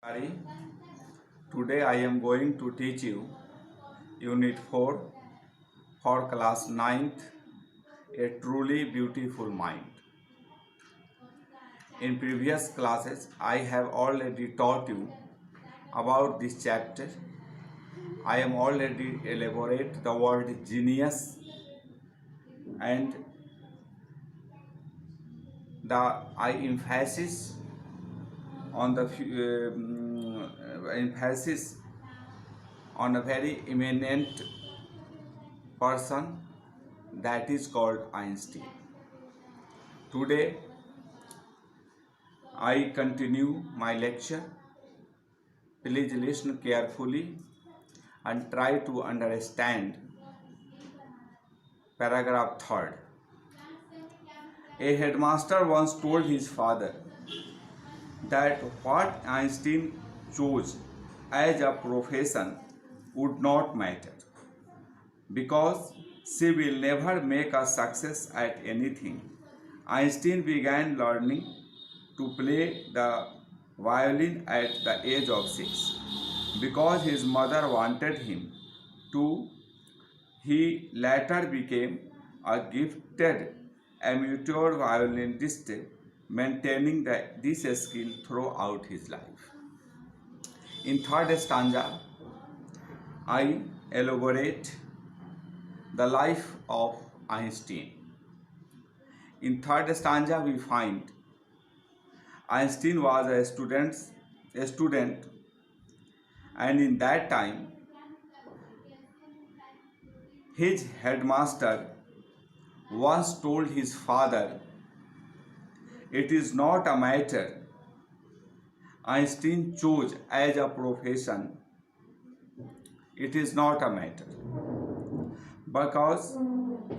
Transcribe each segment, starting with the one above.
Hari. Today I am going to teach you Unit 4 for class 9th, A Truly Beautiful Mind. In previous classes, I have already taught you about this chapter. I am already elaborate the word genius and the I emphasis on the emphasis on a very eminent person that is called Einstein. Today I continue my lecture. Please listen carefully and try to understand paragraph 3rd. A headmaster once told his father that what Einstein chose as a profession would not matter because she will never make a success at anything. Einstein began learning to play the violin at the age of 6 because his mother wanted him to. He later became a gifted amateur violinist, maintaining this skill throughout his life. In third stanza, I elaborate the life of Einstein. In third stanza, we find Einstein was a student, and in that time, his headmaster once told his father, "It is not a matter Einstein chose as a profession. It is not a matter because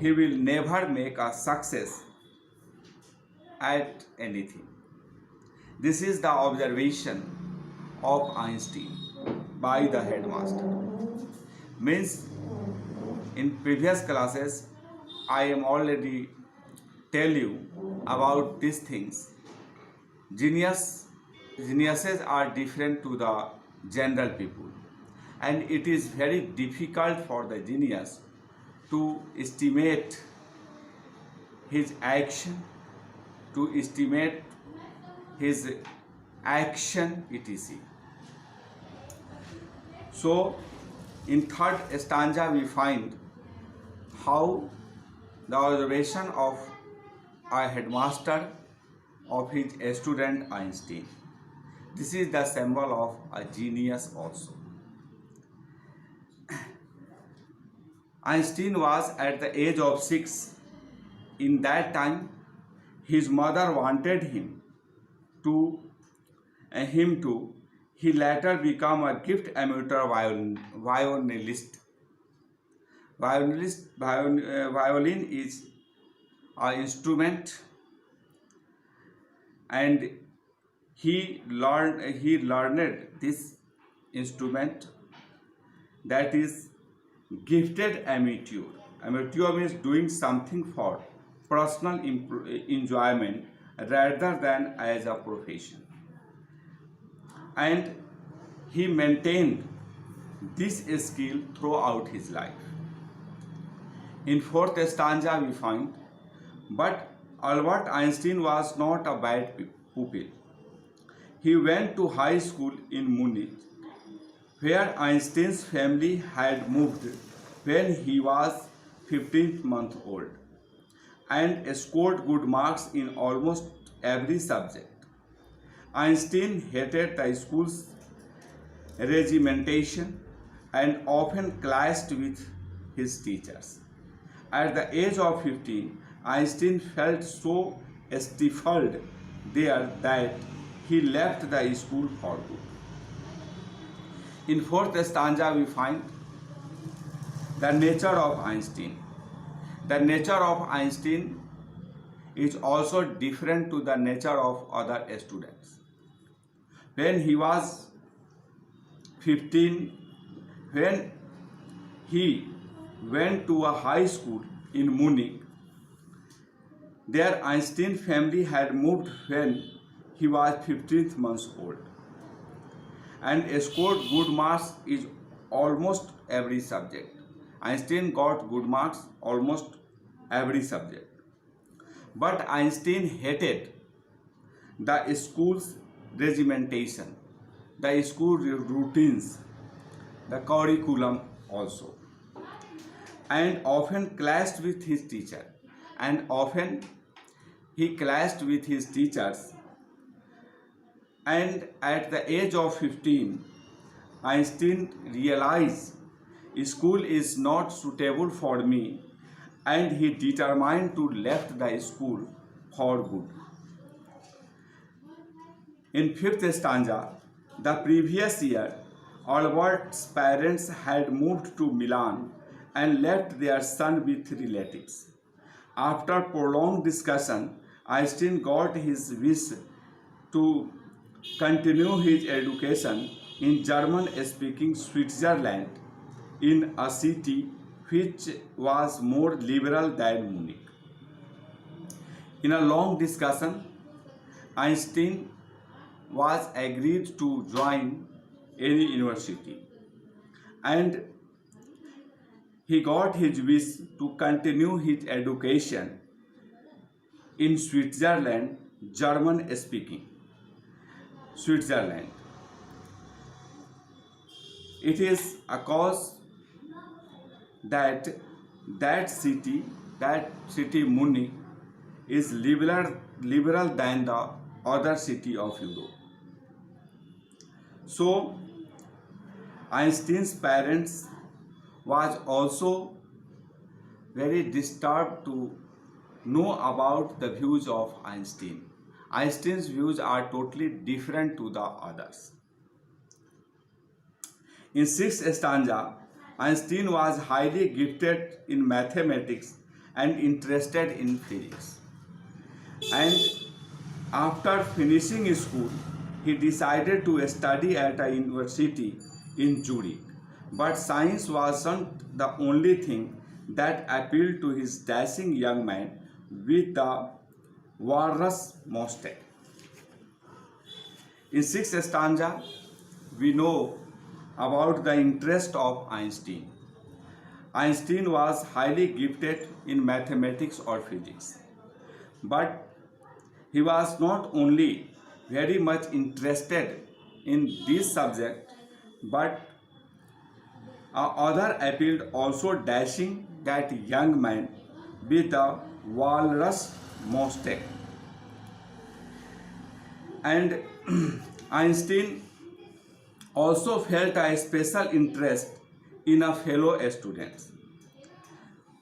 he will never make a success at anything." This is the observation of Einstein by the headmaster. Means in previous classes I am already tell you about these things. Geniuses are different to the general people, and it is very difficult for the genius to estimate his action, to estimate his action, etc. So in third stanza we find how the observation of a headmaster of his student Einstein. This is the symbol of a genius also. Einstein was at the age of 6. In that time, his mother wanted him to. He later became a gift amateur violinist. Violin is an instrument, and he learned this instrument, that is gifted amateur. Amateur means doing something for personal enjoyment rather than as a profession, and he maintained this skill throughout his life. In fourth stanza we find, but Albert Einstein was not a bad pupil. He went to high school in Munich, where Einstein's family had moved when he was 15 months old, and scored good marks in almost every subject. Einstein hated the school's regimentation and often clashed with his teachers. At the age of 15, Einstein felt so stifled there that he left the school for good. In fourth stanza we find the nature of Einstein. The nature of Einstein is also different to the nature of other students. When he was 15, when he went to a high school in Munich, their Einstein family had moved when he was 15 months old. and scored good marks in almost every subject. Einstein got good marks almost every subject. But Einstein hated the school's regimentation, the school routines, the curriculum also, and often clashed with his teacher. And often he clashed with his teachers. And at the age of 15, Einstein realized school is not suitable for me, and he determined to left the school for good. In fifth stanza, the previous year, Albert's parents had moved to Milan and left their son with relatives. After prolonged discussion, Einstein got his wish to continue his education in German-speaking Switzerland, in a city which was more liberal than Munich. In a long discussion, Einstein was agreed to join any university, and he got his wish to continue his education in Switzerland, German-speaking Switzerland. It is a cause that city Munich is liberal than the other city of Europe. So Einstein's parents was also very disturbed to know about the views of Einstein. Einstein's views are totally different to the others. In sixth stanza, Einstein was highly gifted in mathematics and interested in physics. And after finishing school, he decided to study at a university in Zurich. But science wasn't the only thing that appealed to his dashing young man with the Walrus Mostek. In sixth stanza, we know about the interest of Einstein. Einstein was highly gifted in mathematics or physics, but he was not only very much interested in this subject, but other appealed also dashing that young man with the Walrus Mostek. And Einstein also felt a special interest in a fellow student,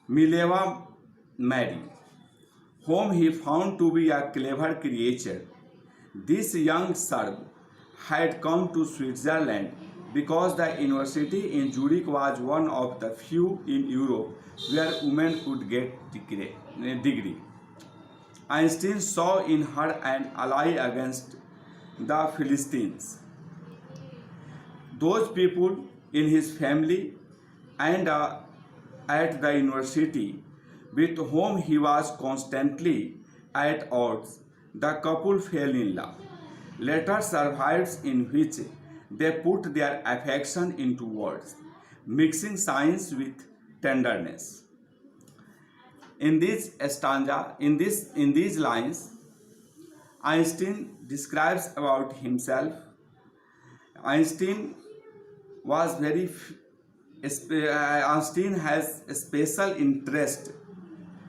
Mileva Mary, whom he found to be a clever creature. This young Serb had come to Switzerland because the university in Zurich was one of the few in Europe where women could get degree. Einstein saw in her an ally against the Philistines. Those people in his family and at the university with whom he was constantly at odds, the couple fell in love. Later survives in which they put their affection into words, mixing science with tenderness. In this stanza, in these lines, Einstein describes about himself. Einstein has a special interest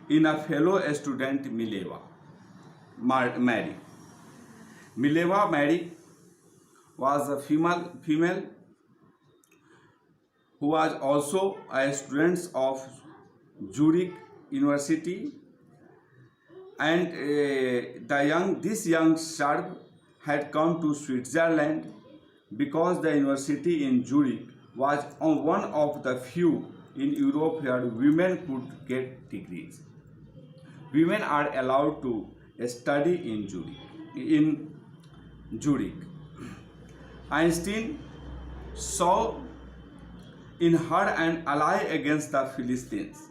in a fellow student, Mileva Mary. Mileva Mary was a female who was also a student of Zurich University, and this young Serb had come to Switzerland because the university in Zurich was one of the few in Europe where women could get degrees. Women are allowed to study in Zurich. Einstein saw in her an ally against the Philistines.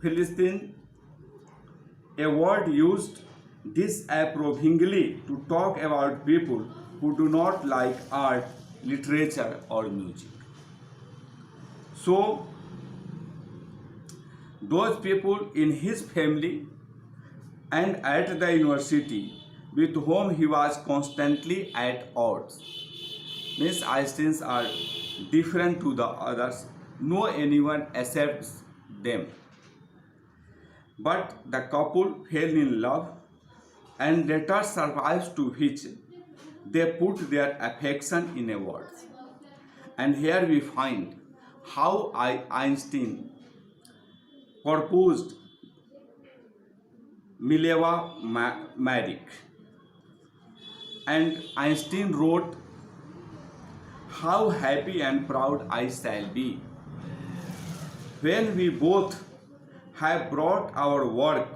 Philistine, a word used disapprovingly to talk about people who do not like art literature or music. So those people in his family and at the university with whom he was constantly at odds, means Einsteins are different to the others, no anyone accepts them. But the couple fell in love and later survives, to which they put their affection in a word. And here we find how Einstein proposed Mileva Maric, and Einstein wrote, "How happy and proud I shall be when we both have brought our work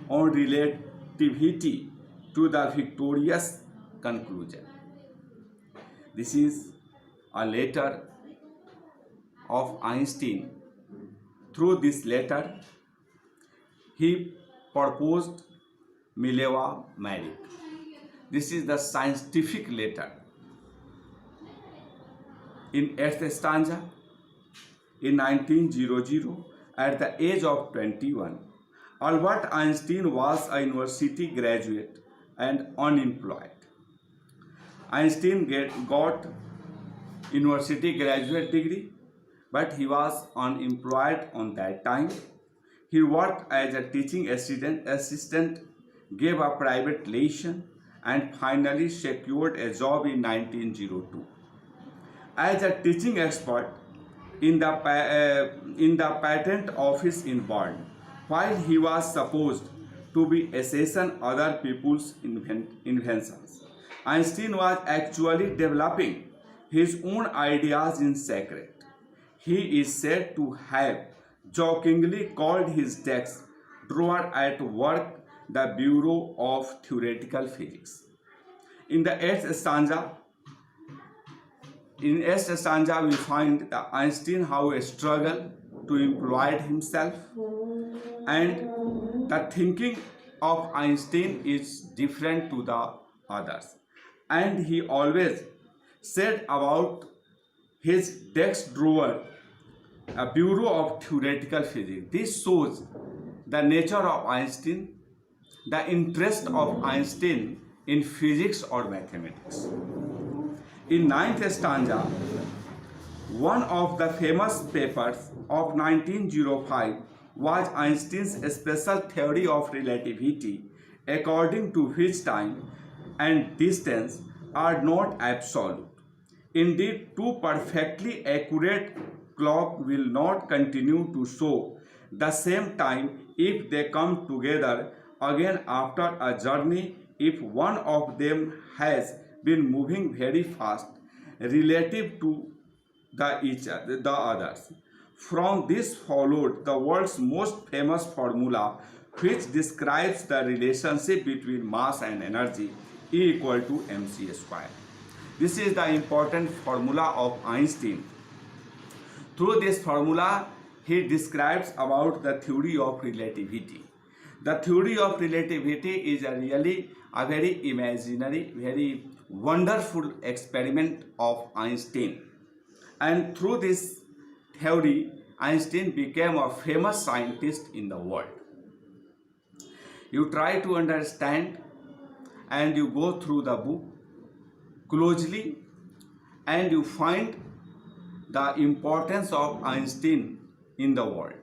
on relativity to the victorious conclusion." This is a letter of Einstein. Through this letter, he proposed Mileva Maric. This is the scientific letter. In 8th stanza, in 1900, at the age of 21, Albert Einstein was a university graduate and unemployed. Einstein got university graduate degree, but he was unemployed on that time. He worked as a teaching assistant, gave a private lesson, and finally secured a job in 1902 as a teaching expert in the patent office in Bern. While he was supposed to be assessing other people's inventions, Einstein was actually developing his own ideas in secret. He is said to have jokingly called his desk drawer at work the Bureau of Theoretical Physics. In the 8th stanza, we find Einstein how a struggle to employ himself, and the thinking of Einstein is different to the others. And he always said about his desk drawer, a Bureau of Theoretical Physics. This shows the nature of Einstein, the interest of Einstein in physics or mathematics. In 9th stanza, one of the famous papers of 1905 was Einstein's special theory of relativity, according to which time and distance are not absolute. Indeed, two perfectly accurate clocks will not continue to show the same time if they come together again after a journey if one of them has been moving very fast relative to the others. From this followed the world's most famous formula, which describes the relationship between mass and energy, E equal to mc square. This is the important formula of Einstein. Through this formula, he describes about the theory of relativity. The theory of relativity is really a very imaginary, very wonderful experiment of Einstein. And through this theory, Einstein became a famous scientist in the world. You try to understand and you go through the book closely and you find the importance of Einstein in the world.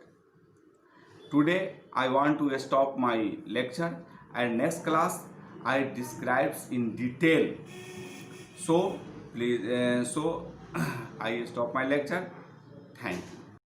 Today I want to stop my lecture, and next class I describes in detail. So please, I stop my lecture. Thank you.